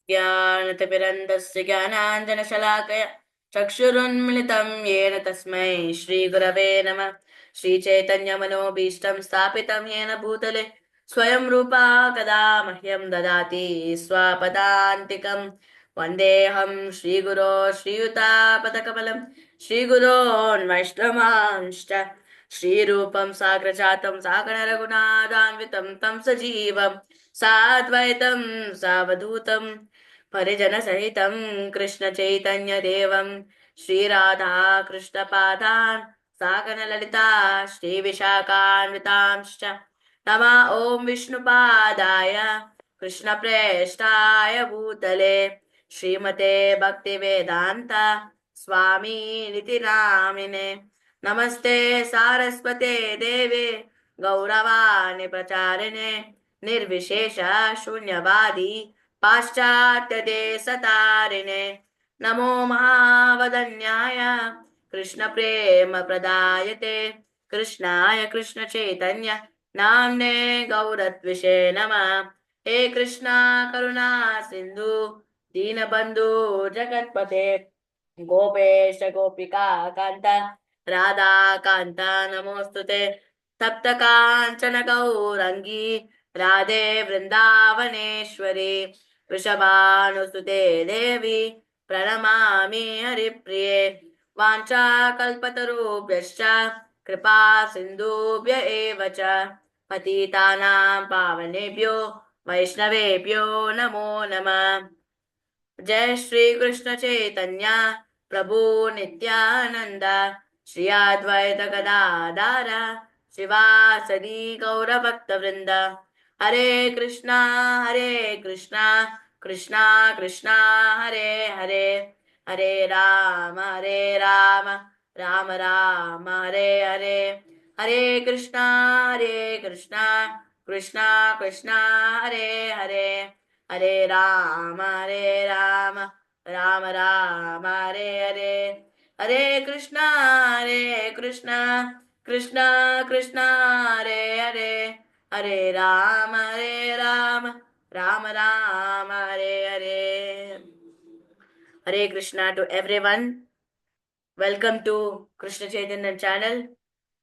ज्ञानतिमिरन्धस्य ज्ञानाञ्जनशलाकया चक्षुरुन्मिलितं येन तस्मै श्रीगुरवे नमः। श्रीचैतन्यमनोभीष्टं स्थापितं येन भूतले स्वयं रूपा कदा मह्यं ददाति स्वपदान्तिकं। वन्देऽहं श्रीगुरो श्रीयुतापदकमलं श्रीगुरोन्वैष्णवांश्च श्रीरूपं साग्रजातं सागररघुनाथान्वितं तं सजीवं साद्वैतं सावधूतं परिजनसहितं कृष्णचैतन्यदेवं श्रीराधा कृष्णपादान् सागरललिता श्रीविशाखान्वितांश्च नमः। ॐ विष्णुपादाय कृष्णप्रेष्ठाय भूतले श्रीमते भक्तिवेदान्त स्वामीनिति नामिने। नमस्ते सारस्वते देवे गौरवाणि प्रचारिणे निर्विशेष शून्यवादी पाश्चात्यदेशतारिणे। नमो महावदन्याय कृष्णप्रेम प्रदायते कृष्णाय कृष्णचैतन्य नाम्ने गौरत्विषे नमः। हे कृष्णा करुणा सिन्धु दीनबन्धु जगत्पते गोपेश गोपिका कान्त राधा कान्त नमोऽस्तुते। तप्त काञ्चन गौरङ्गी राधे वृन्दावनेश्वरी वृषभानुसुते देवी प्रणमामि हरिप्रिये। वाञ्छाकल्पतरुभ्यश्च कृपा सिन्धुभ्य एव च पतितानां पावनेभ्यो वैष्णवेभ्यो नमो नमः। जय श्री कृष्ण चैतन्य प्रभु नित्यानंद श्री अद्वैत गदाधर शिवासदि गौरभक्तवृंद। हरे कृष्णा कृष्णा कृष्णा हरे हरे हरे राम राम राम हरे हरे। हरे कृष्णा कृष्णा कृष्णा हरे हरे हरे राम राम हरे हरे। हरे Krishna Krishna Krishna Hare Hare Hare Ram Ram Hare Hare. Hare Krishna to everyone. Welcome to Krishna Chaitanya channel.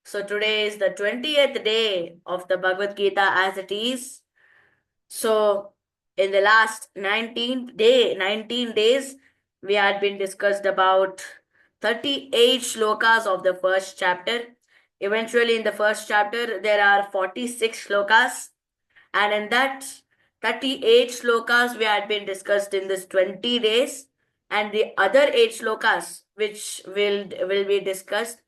So today is the 20th day of the Bhagavad Gita as it is. So in the last 19 days, we had been discussed about 38 shlokas of the first chapter. Eventually, in the first chapter, there are 46 shlokas, and in that 38 shlokas we had been discussed in this 20 days, and the other 8 shlokas which will be discussed,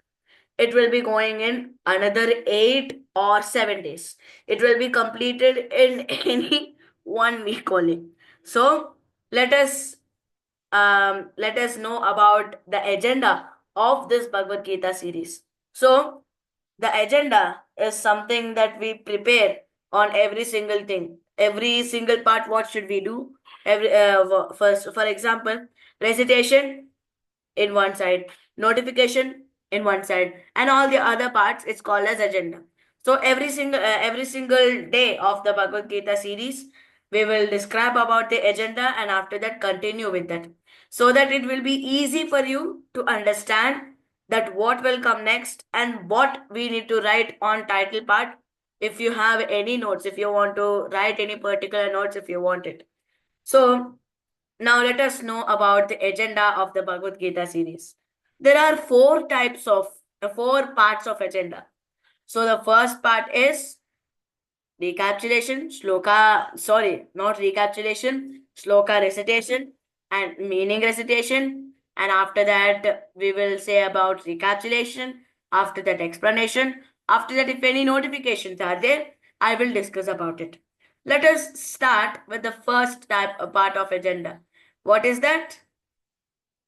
it will be going in another 8 or 7 days. It will be completed in any 1 week only. So let us know about the agenda of this Bhagavad Gita series. So the agenda is something that we prepare on every single thing, every single part. What should we do? First, for example, recitation in one side, notification in one side, and all the other parts, it's called as agenda. So every single day of the Bhagavad Gita series, we will describe about the agenda, and after that continue with that, so that it will be easy for you to understand that what will come next and what we need to write on title part. If you have any notes, if you want to write any particular notes, if you want it. So now let us know about the agenda of the Bhagavad Gita series. There are four parts of agenda. So the first part is recapitulation, not recapitulation, shloka recitation and meaning recitation. And after that, we will say about recapitulation. After that, explanation. After that, if any notifications are there, I will discuss about it. Let us start with the first part of agenda. What is that?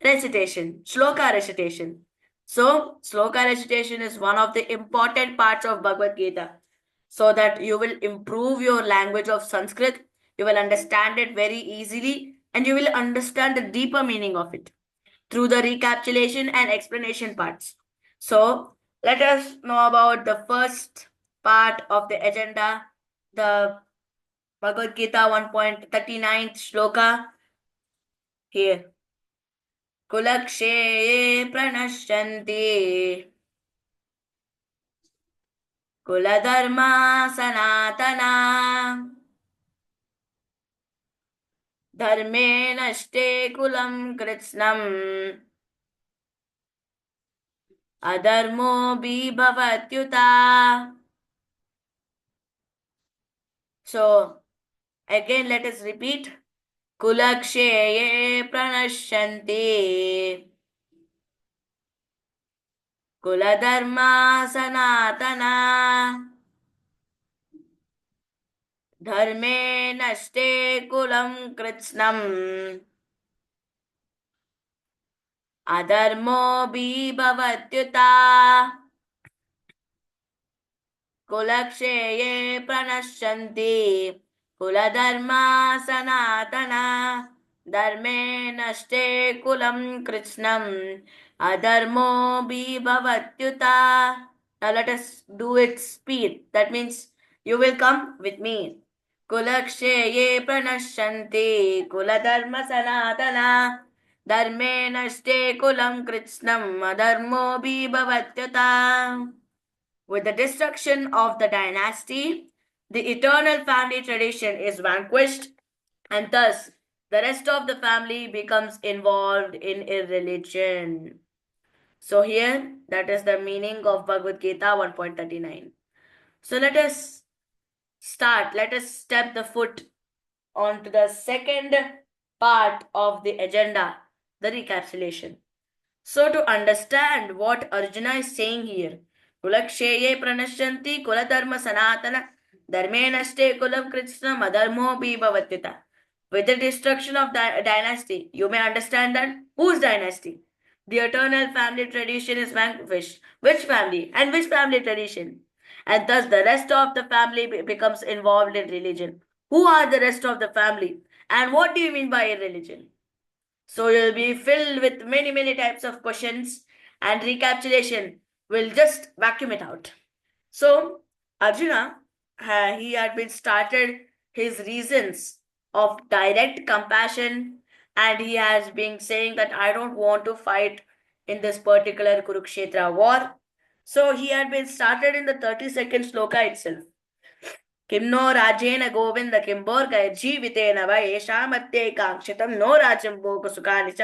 Recitation, shloka recitation. So, shloka recitation is one of the important parts of Bhagavad Gita, so that you will improve your language of Sanskrit, you will understand it very easily, and you will understand the deeper meaning of it through the recapitulation and explanation parts. So, let us know about the first part of the agenda, the Bhagavad Gita 1.39th shloka. Here. Kulakshe pranashanti kuladharma sanatana dharme nashte kulam kritsnam adharmo bhavatyuta. So again let us repeat. Kulakshe pranashanti kuladharma sanatana धर्मे नष्टे कुलं कृत्स्नम् अधर्मो भवत्युता कुलक्षये प्रणश्यन्ति कुलधर्मा सनातना धर्मे नष्टे कुलं कृत्स्नम् अधर्मो भवत्युता. Now let us do it speed. That means you will come with me. Kulaksheye pranashanti kuladharma sanatana dharme nashte kulam kritsnam adharmo bhavatyata. With the destruction of the dynasty, the eternal family tradition is vanquished, and thus the rest of the family becomes involved in irreligion. So here, that is the meaning of Bhagavad Gita 1.39. So let us start. Let us step the foot onto the second part of the agenda, the recapitulation. So to understand what Arjuna is saying here, Kulaksheye pranashyanti kuladharma sanatana dharme nashte kulam krishna madharmo bhavatyata. With the destruction of the dynasty, you may understand that whose dynasty? The eternal family tradition is vanquished. Which family? And which family tradition? And thus the rest of the family becomes involved in religion. Who are the rest of the family? And what do you mean by religion? So you'll be filled with many, many types of questions, and recapitulation will just vacuum it out. So Arjuna, he had been started his reasons of direct compassion, and he has been saying that I don't want to fight in this particular Kurukshetra war. So he had been started in the 32nd sloka itself. किन्नो राजेन गोविंद किंबोर्ग जीवितेन वै येषामत्ये कांक्षितं नो राज्यं भोगसुखानि च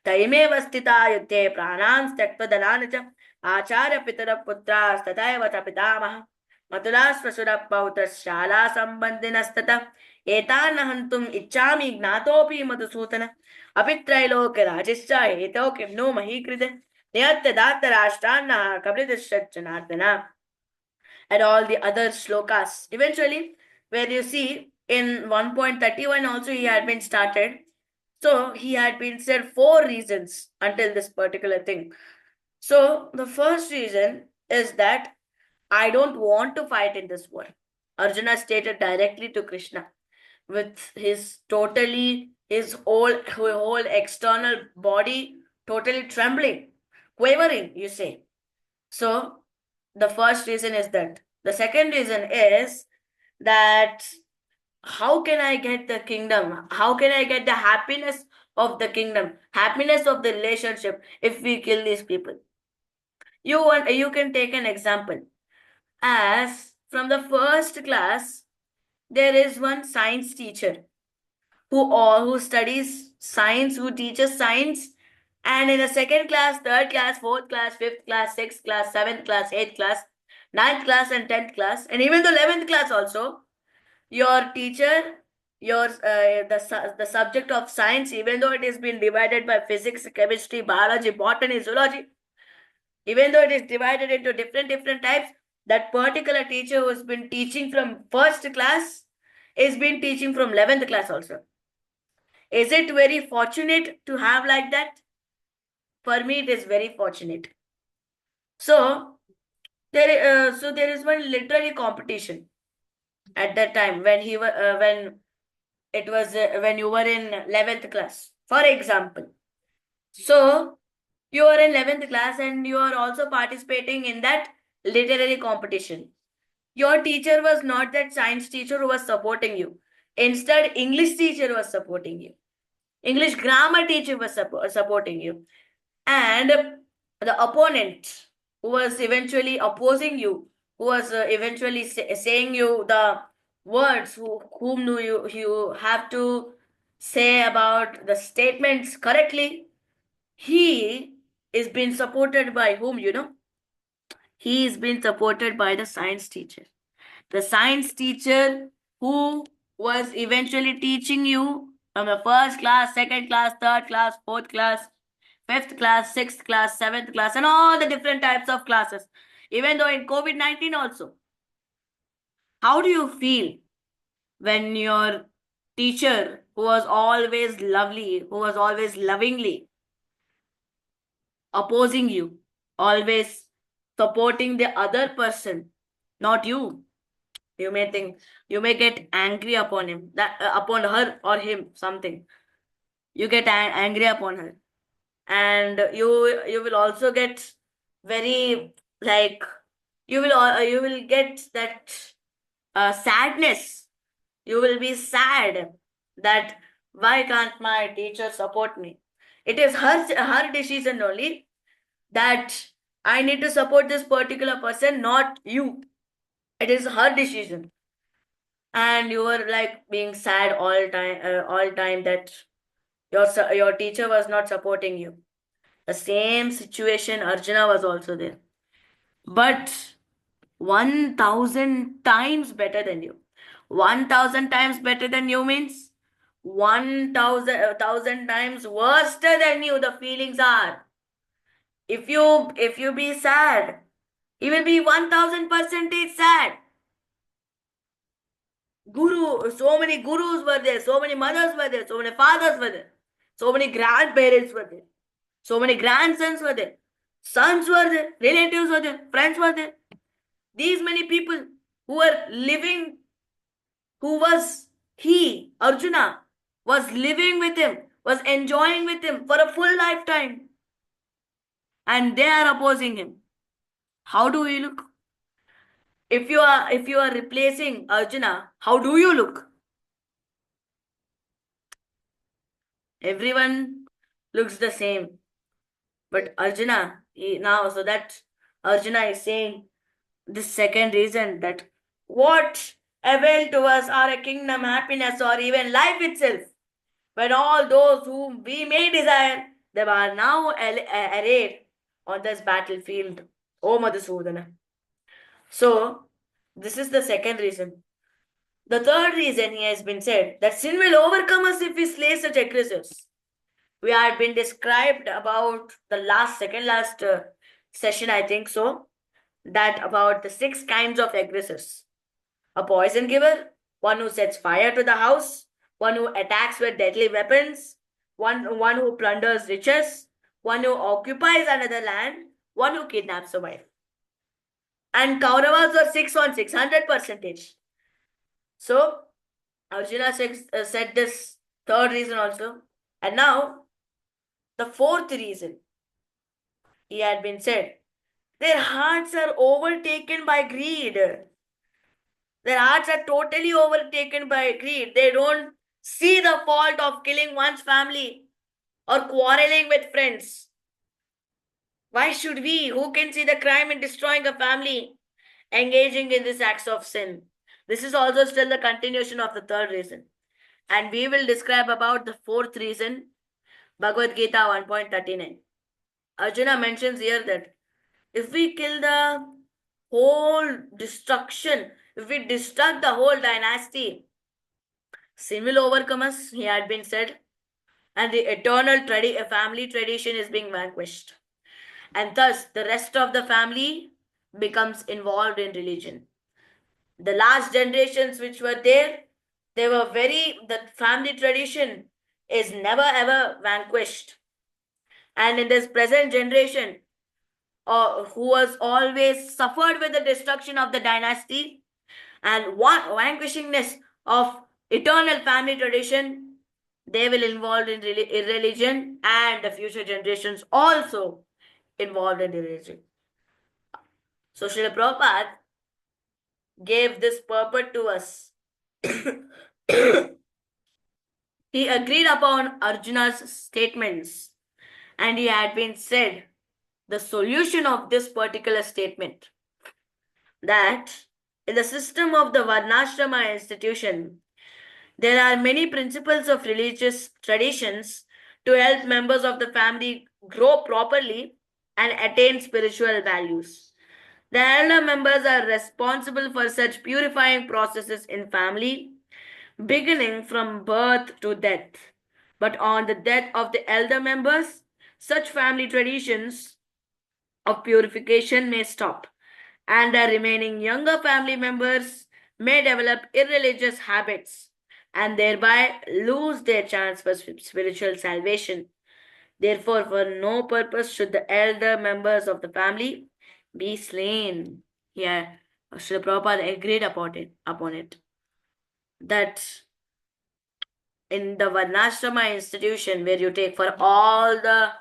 तैमेव स्थिता युद्धे प्राणान् त्यक्त्वा धनानि च आचार्य पितरः पुत्रास्तथैव च पितामहः मतुलाश्वशुरः पौत्रशाला सम्बन्धिनस्ततः एतान् हन्तुम् इच्छामि ज्ञातोऽपि मधुसूदन अपि त्रैलोक्यराजिश्च हेतौ किं नो महीकृते नियत्य दातराष्ट्रान्नः कपिलश्च जनार्दन and all the other shlokas. Eventually, where you see in 1.31 also he had been started. So he had been said 4 reasons until this particular thing. So the first reason is that I don't want to fight in this war. Arjuna stated directly to Krishna with his whole external body totally trembling, quivering, you say. So the first reason is that. The second reason is that how can I get the kingdom? How can I get the happiness of the kingdom, happiness of the relationship if we kill these people? You can take an example. As from the first class, there is one science teacher who studies science, who teaches science, and in the second class, third class, fourth class, fifth class, sixth class, seventh class, eighth class, ninth class, and 10th class, and even the 11th class also, your teacher, the subject of science, even though it has been divided by physics, chemistry, biology, botany, zoology, even though it is divided into different types, that particular teacher who has been teaching from first class is been teaching from 11th class also. Is it very fortunate to have like that? For me, it is very fortunate. So there is one literary competition at that time when when you were in 11th class, for example. So you are in 11th class and you are also participating in that literary competition. Your teacher was not that science teacher who was supporting you. Instead, English teacher was supporting you. English grammar teacher was supporting you. And the opponent who was eventually opposing you, who was eventually saying you the words whom do you have to say about the statements correctly, he is being supported by whom, you know? He is being supported by the science teacher. The science teacher who was eventually teaching you from the first class, second class, third class, fourth class, fifth class, sixth class, seventh class, and all the different types of classes. Even though in COVID-19 also. How do you feel when your teacher, who was always lovely, who was always lovingly opposing you, always supporting the other person, not you? You may think, you may get angry upon him, that upon her or him, something. You get angry upon her, and you will also get very, like, you will get that sadness. You will be sad that why can't my teacher support me? It is her decision only that I need to support this particular person, not you. It is her decision. And you were like being sad all time that your teacher was not supporting you. The same situation Arjuna was also there, but 1000 times better than you. 1000 times better than you means 1000 times worse than you the feelings are. If you be sad, he will be 1000% sad. So many gurus were there, so many mothers were there, so many fathers were there, so many grandparents were there, so many grandsons were there, sons were there, relatives were there, friends were there. These many people who were living, who was he, Arjuna, was living with him, was enjoying with him for a full lifetime, and they are opposing him. How do we look? If you are replacing Arjuna, how do you look? Everyone looks the same. But Arjuna, now, so that Arjuna is saying this second reason, that what avail to us are a kingdom, happiness, or even life itself, when all those whom we may desire, they are now arrayed on this battlefield, O Madhusudana. So, this is the second reason. The third reason he has been said, that sin will overcome us if we slay such aggressors. We had been described about the second last session, I think so, that about the 6 kinds of aggressors: a poison giver, one who sets fire to the house, one who attacks with deadly weapons, one who plunders riches, one who occupies another land, one who kidnaps a wife. And Kauravas were 6 on 600%. So Arjuna said this third reason also. And now the fourth reason he had been said, their hearts are overtaken by greed. Their hearts are totally overtaken by greed. They don't see the fault of killing one's family or quarreling with friends. Why should we, who can see the crime in destroying a family, engaging in these acts of sin? This is also still the continuation of the third reason. And we will describe about the fourth reason, Bhagavad Gita 1.39. Arjuna mentions here that if we kill the whole destruction, if we destruct the whole dynasty, sin will overcome us, he had been said, and the eternal family tradition is being vanquished. And thus, the rest of the family becomes involved in religion. The last generations which were there, the family tradition is never ever vanquished. And in this present generation, who was always suffered with the destruction of the dynasty and vanquishingness of eternal family tradition, they will involved in religion, and the future generations also involved in religion. So Srila Prabhupada gave this purport to us He agreed upon Arjuna's statements, and he had been said the solution of this particular statement, that in the system of the Varnashrama institution, there are many principles of religious traditions to help members of the family grow properly and attain spiritual values. The elder members are responsible for such purifying processes in family, beginning from birth to death. But on the death of the elder members, such family traditions of purification may stop, and the remaining younger family members may develop irreligious habits and thereby lose their chance for spiritual salvation. Therefore, for no purpose should the elder members of the family be slain. Here, Srila Prabhupada agreed upon it that in the Varnashrama institution, where you take for all the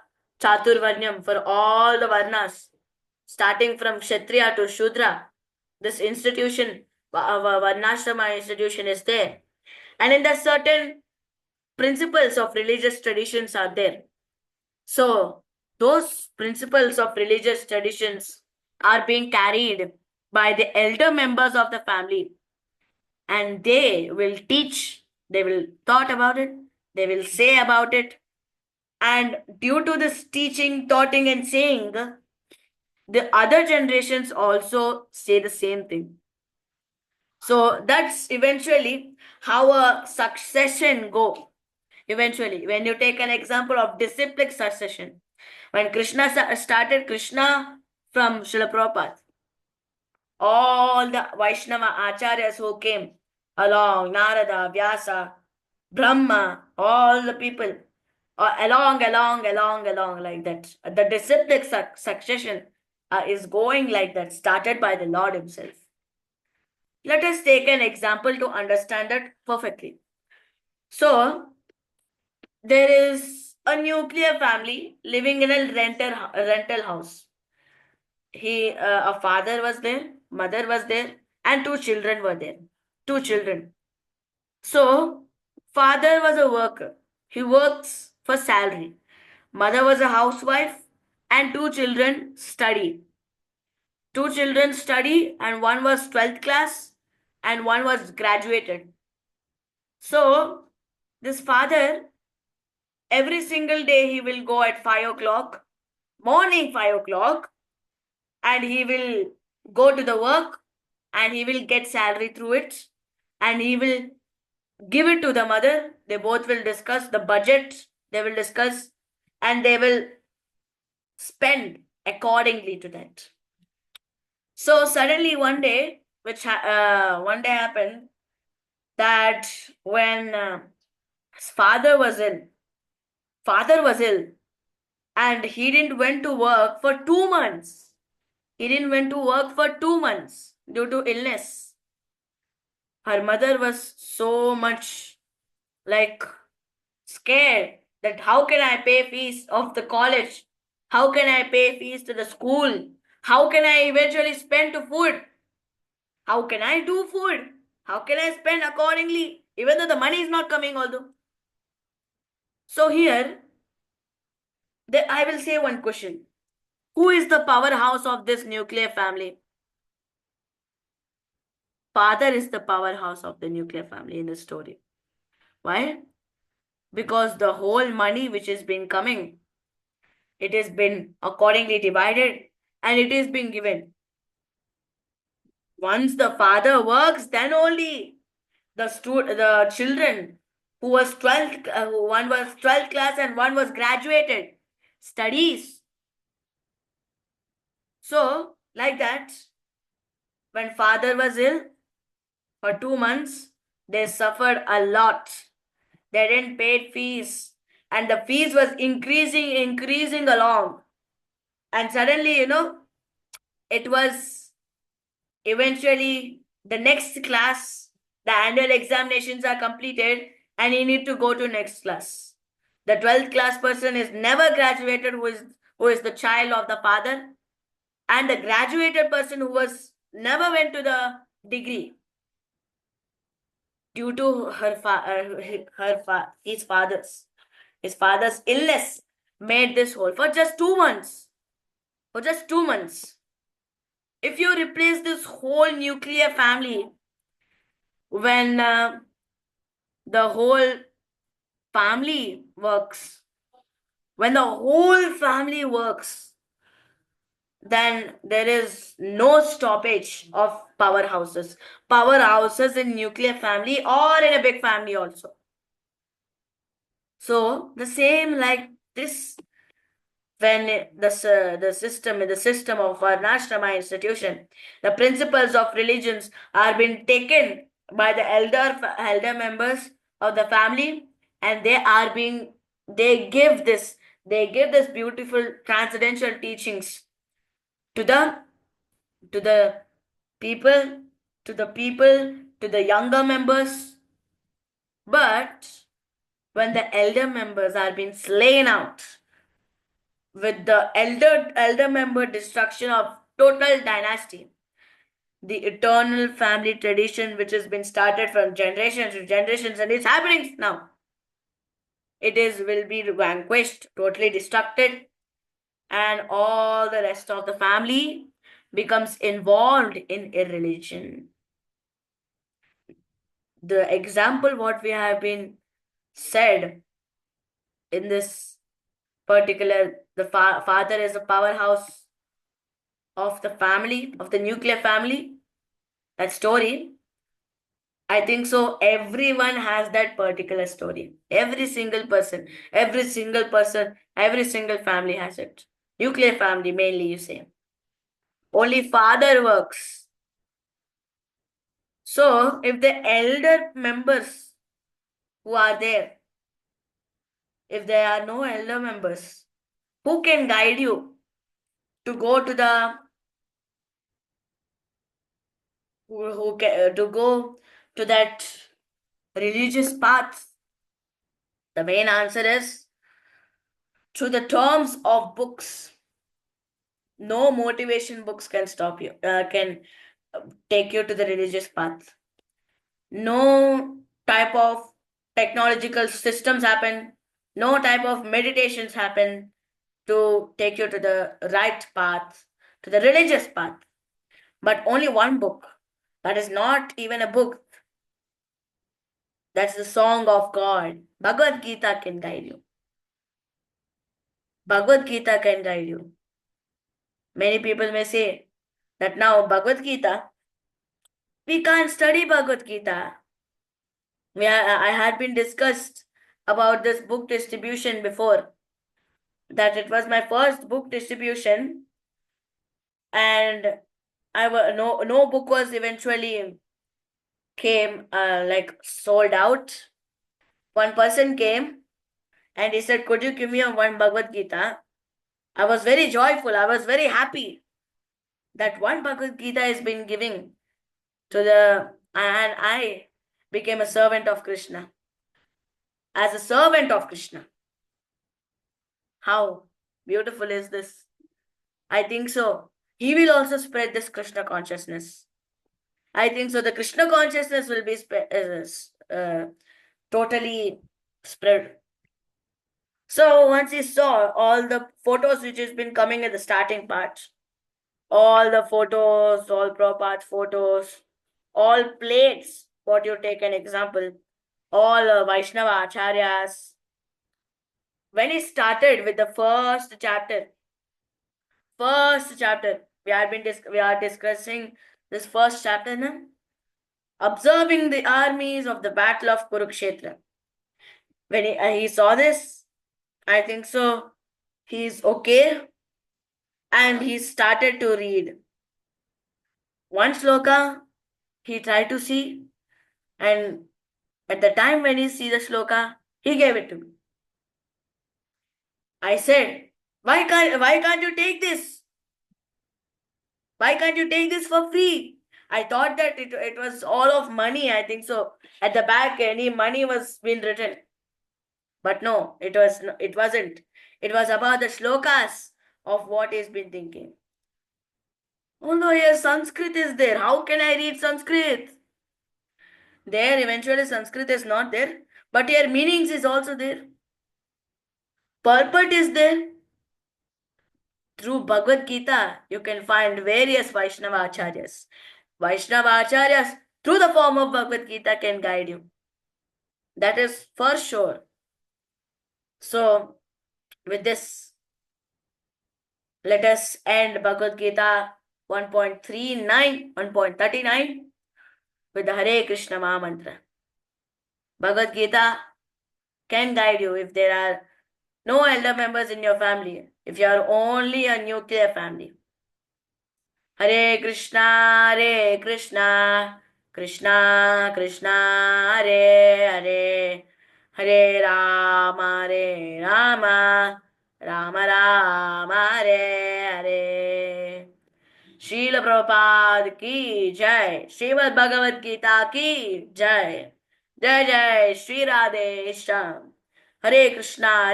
Chaturvarnyam, for all the Varnas, starting from Kshatriya to Shudra, this institution, Varnashrama institution is there. And in that certain principles of religious traditions are there. So those principles of religious traditions are being carried by the elder members of the family, and they will teach, they will thought about it, they will say about it. And due to this teaching, thoughting, and saying, the other generations also say the same thing. So that's eventually how a succession go. Eventually, when you take an example of disciplic succession, when Krishna started Krishna from Srila Prabhupada, all the Vaishnava acharyas who came along, Narada, Vyasa, Brahma, all the people, along, like that. The disciplic succession is going like that, started by the Lord Himself. Let us take an example to understand that perfectly. So, there is a nuclear family living in a rental house. A father was there, mother was there, and two children were there. Two children. So, father was a worker. He works for salary. Mother was a housewife, and two children study. Two children study, and one was 12th class, and one was graduated. So, this father, every single day, he will go at 5 o'clock, morning 5 o'clock, and he will go to the work, and he will get salary through it, and he will give it to the mother. They both will discuss the budget, they will discuss, and they will spend accordingly to that. So suddenly one day, one day happened that when his father was ill, and he didn't went to work for 2 months. He didn't went to work for 2 months due to illness. Her mother was so much like scared that how can I pay fees of the college? How can I pay fees to the school? How can I eventually spend to food? How can I do food? How can I spend accordingly? Even though the money is not coming, although. So here, I will say one question. Who is the powerhouse of this nuclear family? Father is the powerhouse of the nuclear family in the story. Why? Because the whole money which has been coming, it has been accordingly divided and it is being given. Once the father works, then only the children who was 12th, one was 12th class and one was graduated, studies. So, like that, when father was ill for 2 months, they suffered a lot. They didn't pay fees, and the fees was increasing along. And suddenly, it was eventually the next class, the annual examinations are completed, and you need to go to next class. The 12th class person is never graduated, who is the child of the father, and the graduated person who was never went to the degree. due to his father's illness, made this hole for just 2 months. For just 2 months. If you replace this whole nuclear family, when the whole family works, when the whole family works, then there is no stoppage of powerhouses. Powerhouses in nuclear family or in a big family also. So the same like this, when the system of our Varnashrama institution, the principles of religions are being taken by the elder members of the family, and they give this beautiful transcendental teachings to the people, to the younger members. But when the elder members are being slain out, with the elder member destruction of total dynasty, the eternal family tradition which has been started from generations to generations, and it's happening now, it is will be vanquished, totally destructed, and all the rest of the family becomes involved in a religion. The example what we have been said in this particular, the father is a powerhouse of the family, of the nuclear family, that story, I think so. Everyone has that particular story. Every single family has it. Nuclear family, mainly, you say. Only father works. So, if the elder members who are there, if there are no elder members, who can guide you to go to the to go to that religious path? The main answer is through the terms of books. No motivation books can stop you, can take you to the religious path. No type of technological systems happen. No type of meditations happen to take you to the right path, to the religious path. But only one book. That is not even a book. That's the song of God. Bhagavad Gita can guide you. Bhagavad Gita can guide you. Many people may say that now Bhagavad Gita, we can't study Bhagavad Gita. I had been discussed about this book distribution before, that it was my first book distribution, and no book was eventually came like sold out. One person came and he said, "Could you give me one Bhagavad Gita?" I was very joyful. I was very happy that one Bhagavad Gita has been giving to and I became a servant of Krishna. As a servant of Krishna. How beautiful is this? I think so. He will also spread this Krishna consciousness. I think so. The Krishna consciousness will be totally spread. So once he saw all the photos which has been coming at the starting part, all the photos, all Prabhupada photos, all plates, what you take an example, all Vaishnava Acharyas. When he started with the first chapter, we are discussing this first chapter now. Observing the armies of the battle of Kurukshetra. When he saw this, I think so, he's okay, and he started to read. One sloka he tried to see, and at the time when he see the sloka, he gave it to me. I said, why can't you take this? Why can't you take this for free? I thought that it was all of money, I think so. At the back, any money was being written. But no, it wasn't. It was about the shlokas of what he's been thinking. Oh no, here Sanskrit is there. How can I read Sanskrit? There eventually Sanskrit is not there, but here meanings is also there. Purport is there. Through Bhagavad Gita, you can find various Vaishnava Acharyas. Vaishnava Acharyas, through the form of Bhagavad Gita, can guide you. That is for sure. So, with this, let us end Bhagavad Gita 1.39, 1.39 with the Hare Krishna Maha Mantra. Bhagavad Gita can guide you if there are no elder members in your family, if you are only a nuclear family. Hare Krishna, Hare Krishna, Krishna Krishna, Hare Hare, Hare Rama, Hare Rama, Rama Rama, Hare Hare. Srila Prabhupada की जय, श्रीमद् भगवद गीता की जय, जय जय श्री राधे श्याम. हरे कृष्णा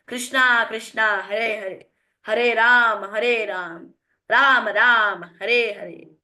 कृष्णा कृष्णा हरे हरे, हरे राम राम राम हरे हरे.